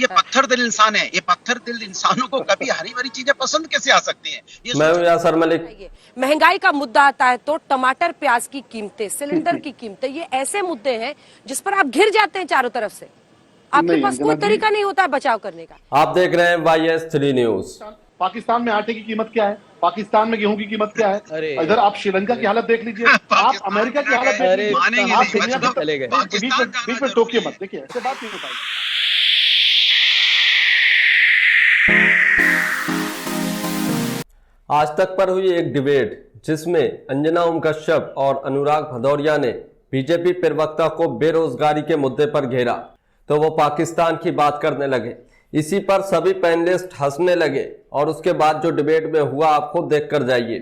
ये पत्थर दिल इंसान है, ये पत्थर दिल इंसानों को कभी हरी भरी चीजें पसंद कैसे आ सकती हैं? मैं हूं यासर मलिक। महंगाई का मुद्दा आता है तो टमाटर प्याज की कीमतें, सिलेंडर की कीमतें, ये ऐसे मुद्दे हैं जिस पर आप घिर जाते हैं चारों तरफ से। आपके पास कोई तरीका नहीं होता है बचाव करने का। आप देख रहे हैं YS3 न्यूज। पाकिस्तान में आटे की कीमत क्या है, पाकिस्तान में गेहूं की कीमत क्या है, इधर आप श्रीलंका की हालत देख लीजिए, आप अमेरिका की हालत देख लीजिए, आप दुनिया के बीच में टोकियो मत। देखिए ऐसे बात नहीं बताई। आज तक पर हुई एक डिबेट जिसमें अंजना ओम कश्यप और अनुराग भदौरिया ने बीजेपी प्रवक्ता को बेरोजगारी के मुद्दे पर घेरा तो वो पाकिस्तान की बात करने लगे। इसी पर सभी पैनलिस्ट हंसने लगे और उसके बाद जो डिबेट में हुआ आप खुद देख कर जाइए।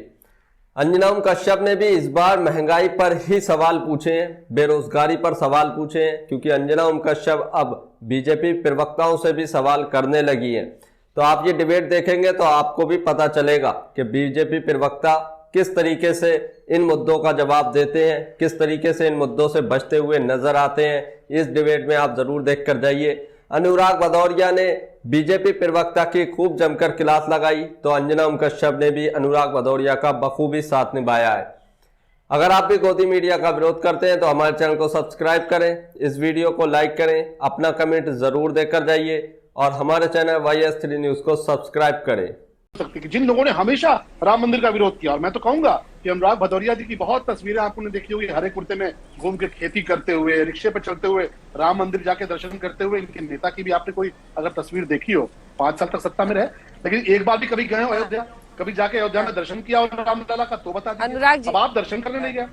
अंजना ओम कश्यप ने भी इस बार महंगाई पर ही सवाल पूछे हैं, बेरोजगारी पर सवाल पूछे हैं, क्योंकि अंजना ओम कश्यप अब बीजेपी प्रवक्ताओं से भी सवाल करने लगी हैं। तो आप ये डिबेट देखेंगे तो आपको भी पता चलेगा कि बीजेपी प्रवक्ता किस तरीके से इन मुद्दों का जवाब देते हैं, किस तरीके से इन मुद्दों से बचते हुए नजर आते हैं। इस डिबेट में आप जरूर देख कर जाइए। अनुराग भदौरिया ने बीजेपी प्रवक्ता की खूब जमकर क्लास लगाई तो अंजना ओम कश्यप ने भी अनुराग भदौरिया का बखूबी साथ निभाया है। अगर आप भी गोदी मीडिया का विरोध करते हैं तो हमारे चैनल को सब्सक्राइब करें, इस वीडियो को लाइक करें, अपना कमेंट जरूर देकर जाइए और हमारे चैनल YS3 न्यूज को सब्सक्राइब करें। जिन लोगों ने हमेशा राम मंदिर का विरोध किया, और मैं तो कहूंगा कि अनुराग भदौरिया जी की बहुत तस्वीरें आपने देखी होगी, हरे कुर्ते में घूम के खेती करते हुए, रिक्शे पर चलते हुए, राम मंदिर जाके दर्शन करते हुए। इनके नेता की भी आपने कोई अगर तस्वीर देखी हो, 5 साल तक सत्ता में रहे, लेकिन एक बार भी कभी गए हो अयोध्या, कभी जाके अयोध्या में दर्शन किया और रामलला का तो बता दीजिए। अब आप दर्शन करने नहीं गए,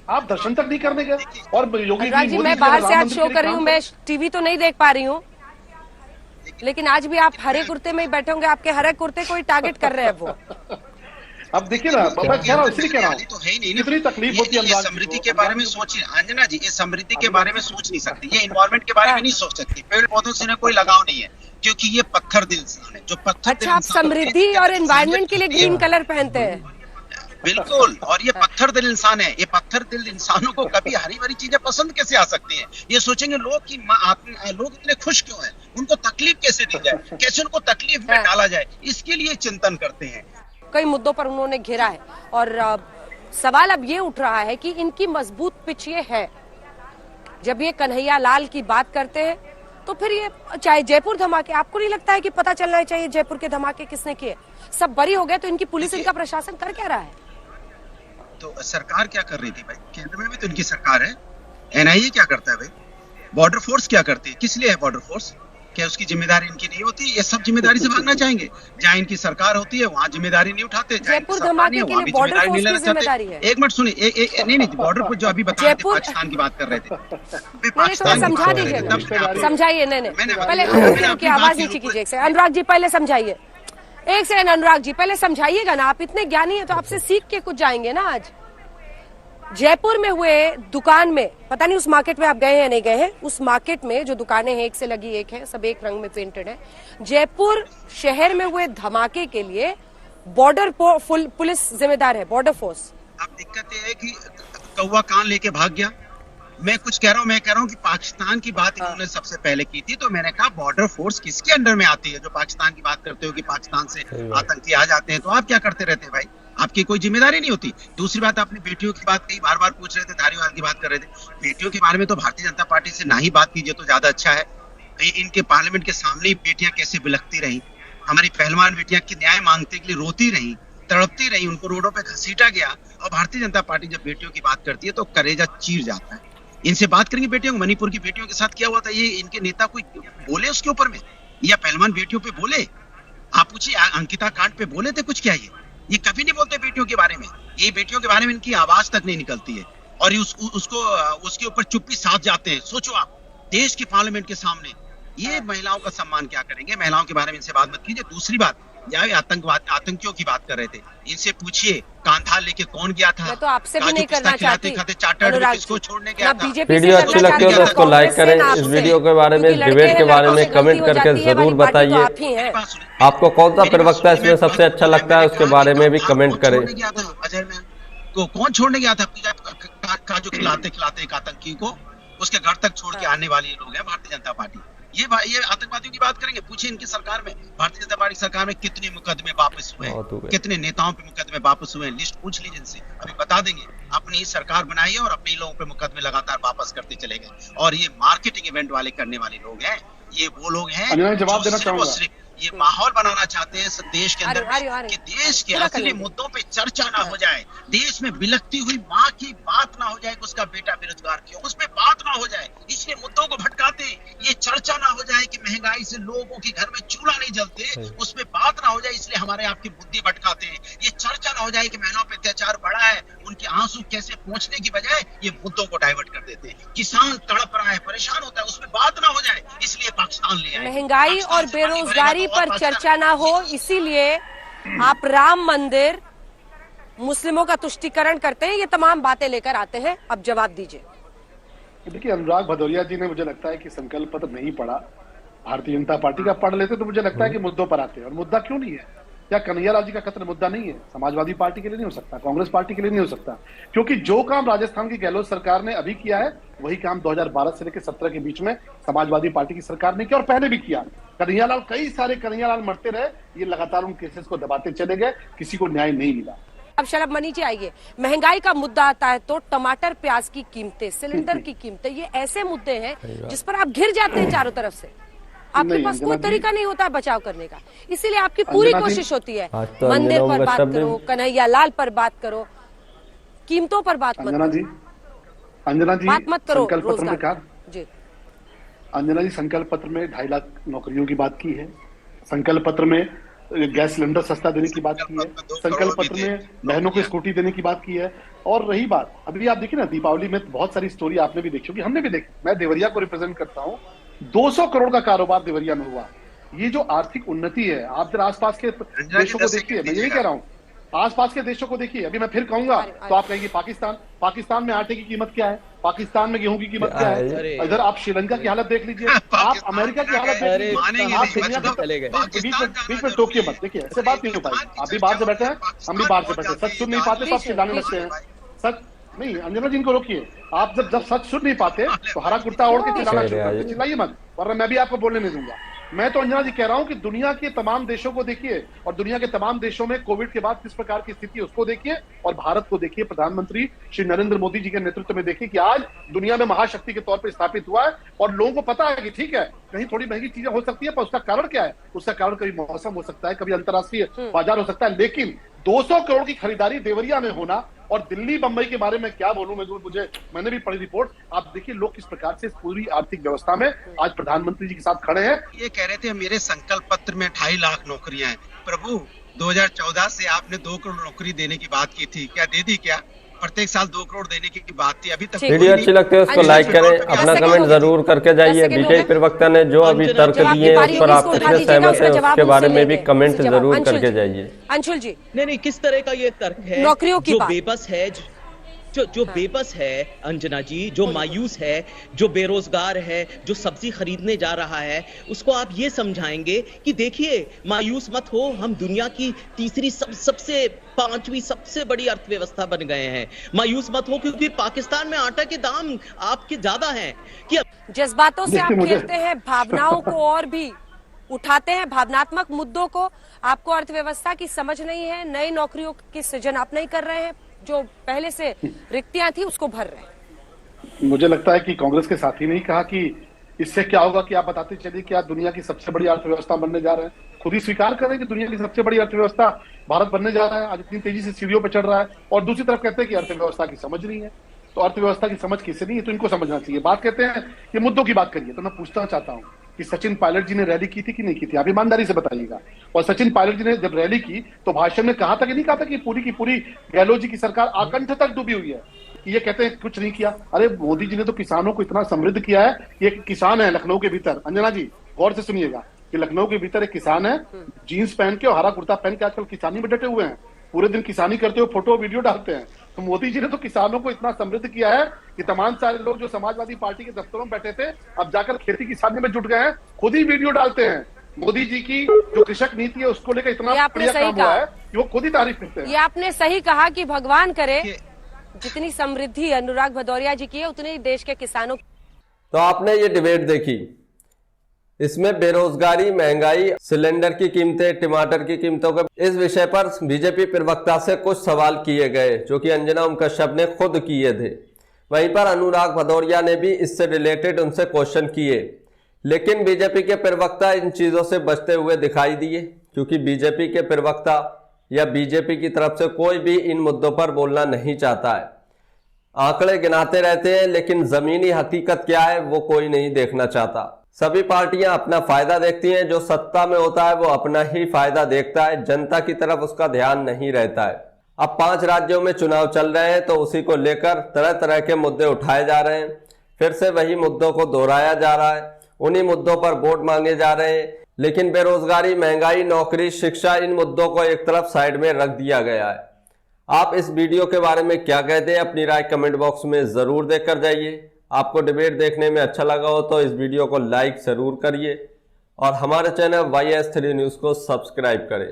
आप दर्शन तक नहीं करने गए। और योगी जी, मैं बाहर से आज शो कर रही हूँ, मैं टीवी तो नहीं देख पा रही हूँ, लेकिन आज भी आप हरे कुर्ते में ही बैठे होंगे। आपके हरे कुर्ते को ही टारगेट कर रहे हैं वो। अब देखिए ना, मैं कह रहा हूँ, इसलिए कह रहा हूँ, तो है ही नहीं, इतनी तकलीफ होती है। समृद्धि के बारे में सोचिए अंजना जी, ये समृद्धि के बारे में सोच नहीं सकती, ये इन्वायरमेंट के बारे में नहीं सोच सकती। पेड़ पौधों से इन्हें कोई लगाव नहीं है, क्योंकि ये पत्थर दिल इंसान है जो पत्थर। अच्छा, आप समृद्धि और एनवायरमेंट के लिए ग्रीन कलर पहनते हैं? बिल्कुल, और ये पत्थर दिल इंसान है, ये पत्थर दिल इंसानों को कभी हरी भरी चीजें पसंद कैसे आ सकती हैं? ये सोचेंगे लोग कि लोग इतने खुश क्यों हैं, उनको तकलीफ कैसे दी जाए, कैसे उनको तकलीफ में डाला जाए, इसके लिए चिंतन करते हैं। कई मुद्दों पर उन्होंने घेरा है और सवाल अब ये उठ रहा है कि इनकी मजबूत पिच ये है, जब ये कन्हैया लाल की बात करते हैं तो फिर ये चाहे जयपुर धमाके, आपको नहीं लगता है कि पता चलना चाहिए जयपुर के धमाके किसने किए? सब बरी हो गए तो इनकी पुलिस, इनका प्रशासन कर क्या रहा है? तो सरकार क्या कर रही थी भाई? केंद्र में भी तो इनकी सरकार है। NIA क्या करता है भाई? बॉर्डर फोर्स क्या करती है? किस लिए है बॉर्डर फोर्स? क्या उसकी जिम्मेदारी इनकी नहीं होती? ये सब जिम्मेदारी से भागना चाहेंगे। जहाँ इनकी सरकार होती है वहाँ जिम्मेदारी नहीं उठाते, जयपुर धमाके के लिए बॉर्डर फोर्स की जिम्मेदारी है। एक मिनट सुनिए, नहीं बॉर्डर पर जो अभी बता रहे थे, पाकिस्तान की बात कर रहे थे, समझा दीजिए, समझाइए। नहीं पहले आवाज नीचे कीजिए। अनुराग जी पहले समझाइए, एक सेकंड। अनुराग जी पहले समझाइएगा ना, आप इतने ज्ञानी हैं तो आपसे सीख के कुछ जाएंगे ना। आज जयपुर में हुए दुकान में, पता नहीं उस मार्केट में आप गए हैं नहीं गए हैं, उस मार्केट में जो दुकानें हैं एक से लगी एक है, सब एक रंग में पेंटेड है। जयपुर शहर में हुए धमाके के लिए बॉर्डर पुलिस जिम्मेदार है, बॉर्डर फोर्स। अब दिक्कत ये है कि कौवा कान लेके भाग गया। मैं कुछ कह रहा हूँ, मैं कह रहा हूँ कि पाकिस्तान की बात इन्होंने सबसे पहले की थी, तो मैंने कहा बॉर्डर फोर्स किसके अंडर में आती है? जो पाकिस्तान की बात करते हो कि पाकिस्तान से आतंकी आ जाते हैं, तो आप क्या करते रहते हैं भाई? आपकी कोई जिम्मेदारी नहीं होती। दूसरी बात, आपने बेटियों की बात कही, बार बार पूछ रहे थे, धारीवाल की बात कर रहे थे। बेटियों के बारे में तो भारतीय जनता पार्टी से ना ही बात कीजिए तो ज्यादा अच्छा है। इनके पार्लियामेंट के सामने ही बेटियां कैसे बिलखती रही, हमारी पहलवान बेटियां की न्याय मांगने के लिए रोती रही, तड़पती रही, उनको रोडों पे घसीटा गया। और भारतीय जनता पार्टी जब बेटियों की बात करती है तो कलेजा चीर जाता है। इनसे बात करेंगे बेटियों को, मणिपुर की बेटियों के साथ क्या हुआ था, ये इनके नेता कोई बोले उसके ऊपर में, या पहलवान बेटियों पे बोले? आप पूछिए, अंकिता कांड पे बोले थे कुछ? क्या ये कभी नहीं बोलते बेटियों के बारे में। ये बेटियों के बारे में इनकी आवाज तक नहीं निकलती है और उसके ऊपर चुप्पी साध जाते हैं। सोचो आप, देश के पार्लियामेंट के सामने ये महिलाओं का सम्मान क्या करेंगे? महिलाओं के बारे में इनसे बात मत कीजिए। दूसरी बात, आतंकियों की बात कर रहे थे, इनसे पूछिए कांधार लेके कौन गया था? मैं तो आपसे भी नहीं करना चाहती। किसको छोड़ने गया था? वीडियो अच्छी लगती हो तो उसको लाइक करें, इस वीडियो के बारे में, डिबेट के बारे में कमेंट करके जरूर बताइए। आपको कौन सा प्रवक्ता इसमें सबसे अच्छा लगता है उसके बारे में भी कमेंट करें। अजय में तो कौन छोड़ने गया था? काजू खिलाते खिलाते एक आतंकी को उसके घर तक छोड़ के आने वाले लोग हैं भारतीय जनता पार्टी। ये आतंकवादियों की बात करेंगे? पूछिए इनकी सरकार में, भारतीय जनता पार्टी सरकार में कितने मुकदमे वापस हुए, कितने नेताओं पे मुकदमे वापस हुए, लिस्ट पूछ लीजिए इनसे, अभी बता देंगे। अपनी ही सरकार बनाई है और अपने लोगों पे मुकदमे लगातार वापस करते चले गए। और ये मार्केटिंग इवेंट वाले करने वाले लोग हैं, ये वो लोग हैं जवाब देना चाहूंगा। ये माहौल बनाना चाहते हैं देश के अंदर कि देश के असली मुद्दों पे चर्चा ना हो जाए, देश में बिलखती हुई माँ की बात ना हो जाए कि उसका बेटा बेरोजगार क्यों, उस पे बात ना हो जाए, इसलिए मुद्दों को भटकाते हैं। ये चर्चा ना हो जाए कि महंगाई से लोगों के घर में चूल्हा नहीं जलते, उस पे बात ना हो जाए, इसलिए हमारे आपकी बुद्धि भटकाते हैं। ये चर्चा ना हो जाए कि महिलाओं पे अत्याचार बढ़ा है, उनके आंसू कैसे पहुंचने की बजाय ये मुद्दों को डाइवर्ट कर देते हैं। किसान तड़प रहा है, परेशान होता है, उस पे बात ना हो जाए, इसलिए पाकिस्तान ले आए। महंगाई और बेरोजगारी पर चर्चा ना हो, इसीलिए आप राम मंदिर, मुस्लिमों का तुष्टीकरण करते हैं, ये तमाम बातें लेकर आते हैं। अब जवाब दीजिए। देखिए, अनुराग भदौरिया जी ने, मुझे लगता है कि संकल्प पत्र नहीं पढ़ा, भारतीय जनता पार्टी का पढ़ लेते तो मुझे लगता है कि मुद्दों पर आते हैं। और मुद्दा क्यों नहीं है? क्या कन्हैयालाल जी का कत्ल मुद्दा नहीं है? समाजवादी पार्टी के लिए नहीं हो सकता, कांग्रेस पार्टी के लिए नहीं हो सकता, क्योंकि जो काम राजस्थान की गहलोत सरकार ने अभी किया है वही काम 2012 से लेकर 17 के बीच में समाजवादी पार्टी की सरकार ने किया और पहले भी किया। कन्हैयालाल, कई सारे कन्हैयालाल मरते रहे, ये लगातार उन केसेस को दबाते चले गए, किसी को न्याय नहीं मिला। अब शरब मनी जी आइए, महंगाई का मुद्दा आता है तो टमाटर प्याज की कीमतें, सिलेंडर की कीमतें, ये ऐसे मुद्दे हैं जिस पर आप घिर जाते हैं चारों तरफ से। आपके पास कोई तरीका नहीं होता बचाव करने का, इसीलिए आपकी पूरी कोशिश होती है मंदिर पर बात करो, कन्हैयालाल पर बात करो, कीमतों पर बात मत करो। अंजना जी, बात मत करो संकल्प पत्र में कहा जी। अंजना जी, संकल्प पत्र में 2.5 लाख नौकरियों की बात की है, संकल्प पत्र में गैस सिलेंडर सस्ता देने की बात की है, संकल्प पत्र में बहनों को स्कूटी देने की बात की है। और रही बात, अभी आप देखिए ना, दीपावली में बहुत सारी स्टोरी आपने भी देखी होगी, हमने भी देखी। मैं देवरिया को रिप्रेजेंट करता हूँ, 200 करोड़ का कारोबार देवरिया में हुआ। ये जो आर्थिक उन्नति है, आप जरा आसपास के देशों को देखिए, मैं यही कह रहा हूँ, आसपास के देशों को देखिए। अभी मैं फिर कहूंगा तो आप कहेंगे पाकिस्तान में आटे की कीमत क्या है, पाकिस्तान में गेहूं की कीमत क्या है। इधर आप श्रीलंका की हालत देख लीजिए, आप अमेरिका की हालत देख लीजिए, आप दुनिया के बीच में टोकिए मत। देखिए, ऐसे बात नहीं हो पाई। आप भी बाहर से बैठे हैं, हम भी बाहर से बैठे हैं, सच सुन नहीं पाते तो आप चिल्लाने लगते हैं। सच नहीं, अंजना जी, इनको रोकिए। आप जब सच सुन नहीं पाते तो हरा कुर्ता ओढ़ के चिल्लाना शुरू करते, चिल्लाइए मत, वरना मैं भी आपको बोलने नहीं दूंगा। मैं तो अंजना जी कह रहा हूं कि दुनिया के तमाम देशों को देखिए, और दुनिया के तमाम देशों में कोविड के बाद किस प्रकार की स्थिति है उसको देखिए, और भारत को देखिए, प्रधानमंत्री श्री नरेंद्र मोदी जी के नेतृत्व में देखिए कि आज दुनिया में महाशक्ति के तौर पर स्थापित हुआ है। और लोगों को पता है कि ठीक है, कहीं थोड़ी महंगी चीजें हो सकती है, पर उसका कारण क्या है? उसका कारण कभी मौसम हो सकता है, कभी अंतर्राष्ट्रीय बाजार हो सकता है, लेकिन 200 करोड़ की खरीदारी देवरिया में होना, और दिल्ली बंबई के बारे में क्या बोलूं मैंने भी पढ़ी रिपोर्ट। आप देखिए लोग किस प्रकार से पूरी आर्थिक व्यवस्था में आज प्रधानमंत्री जी के साथ खड़े हैं। ये कह रहे थे मेरे संकल्प पत्र में 2.5 लाख नौकरियां हैं। प्रभु, 2014 से आपने 2 करोड़ नौकरी देने की बात की थी, क्या दे दी? क्या प्रत्येक साल 2 करोड़ देने की बात थी? अभी तक वीडियो अच्छी लगती है उसको लाइक करें, अपना कमेंट जरूर करके जाइए। बीजेपी प्रवक्ता ने जो अभी तर्क दिए उस पर आप कितने सहमत हैं उसके बारे में भी कमेंट जरूर करके जाइए। अंशुल जी, नहीं, किस तरह का ये तर्क है? नौकरियों की बात, बेबस है, जो बेबस है अंजना जी, जो मायूस है, जो बेरोजगार है, जो सब्जी खरीदने जा रहा है, उसको आप ये समझाएंगे कि देखिए मायूस मत हो, हम दुनिया की तीसरी सबसे 5वीं सबसे बड़ी अर्थव्यवस्था बन गए हैं। मायूस मत हो, क्योंकि पाकिस्तान में आटा के दाम आपके ज्यादा हैं। कि जज्बातों से आप खेलते हैं, भावनाओं को और भी उठाते हैं, भावनात्मक मुद्दों को। आपको अर्थव्यवस्था की समझ नहीं है, नई नौकरियों की सृजन आप नहीं कर रहे हैं, जो पहले से रिक्तियां थी उसको भर रहे हैं। मुझे लगता है कि कांग्रेस के साथी ने ही कहा कि इससे क्या होगा कि आप बताते चलिए कि आप दुनिया की सबसे बड़ी अर्थव्यवस्था बनने जा रहे हैं। खुद ही स्वीकार करें कि दुनिया की सबसे बड़ी अर्थव्यवस्था भारत बनने जा रहा है, आज इतनी तेजी से सीढ़ियों पर चढ़ रहा है। और दूसरी तरफ कहते हैं कि अर्थव्यवस्था की समझ नहीं है। तो अर्थव्यवस्था की समझ किसे नहीं है, तो इनको समझना चाहिए। बात कहते हैं कि मुद्दों की बात करिए, तो मैं पूछना चाहता हूं कि सचिन पायलट जी ने रैली की थी कि नहीं की थी? आप ईमानदारी से बताइएगा। और सचिन पायलट जी ने जब रैली की तो भाषण में कहा था कि नहीं कहा था कि पूरी की पूरी गहलोत जी की सरकार आकंठ तक डूबी हुई है? ये कहते हैं कुछ नहीं किया। अरे मोदी जी ने तो किसानों को इतना समृद्ध किया है। ये किसान है लखनऊ के भीतर, अंजना जी गौर से सुनिएगा, कि लखनऊ के भीतर एक किसान है, जीन्स पहन के और हरा कुर्ता पहन के आजकल किसानी में डटे हुए हैं, पूरे दिन किसानी करते हुए फोटो वीडियो डालते हैं। तो मोदी जी ने तो किसानों को इतना समृद्ध किया है कि तमाम सारे लोग जो समाजवादी पार्टी के दफ्तरों में बैठे थे, अब जाकर खेती किसानी में जुट गए हैं, खुद ही वीडियो डालते हैं। मोदी जी की जो कृषक नीति है उसको लेकर इतना बढ़िया काम हुआ है कि वो खुद ही तारीफ करते हैं। ये आपने सही कहा कि भगवान करे जितनी समृद्धि अनुराग भदौरिया जी की है उतनी देश के किसानों। तो आपने ये डिबेट देखी, इसमें बेरोजगारी, महंगाई, सिलेंडर की कीमतें, टमाटर की कीमतों के इस विषय पर बीजेपी प्रवक्ता से कुछ सवाल किए गए जो कि अंजना ओम कश्यप ने खुद किए थे। वहीं पर अनुराग भदौरिया ने भी इससे रिलेटेड उनसे क्वेश्चन किए, लेकिन बीजेपी के प्रवक्ता इन चीजों से बचते हुए दिखाई दिए, क्योंकि बीजेपी के प्रवक्ता या बीजेपी की तरफ से कोई भी इन मुद्दों पर बोलना नहीं चाहता है। आंकड़े गिनाते रहते हैं, लेकिन जमीनी हकीकत क्या है वो कोई नहीं देखना चाहता। सभी पार्टियां अपना फायदा देखती हैं, जो सत्ता में होता है वो अपना ही फायदा देखता है, जनता की तरफ उसका ध्यान नहीं रहता है। अब 5 राज्यों में चुनाव चल रहे हैं तो उसी को लेकर तरह तरह के मुद्दे उठाए जा रहे हैं, फिर से वही मुद्दों को दोहराया जा रहा है, उन्हीं मुद्दों पर वोट मांगे जा रहे हैं, लेकिन बेरोजगारी, महंगाई, नौकरी, शिक्षा, इन मुद्दों को एक तरफ साइड में रख दिया गया है। आप इस वीडियो के बारे में क्या कहते हैं, अपनी राय कमेंट बॉक्स में जरूर देकर जाइए। आपको डिबेट देखने में अच्छा लगा हो तो इस वीडियो को लाइक जरूर करिए और हमारे चैनल YS3 न्यूज़ को सब्सक्राइब करें।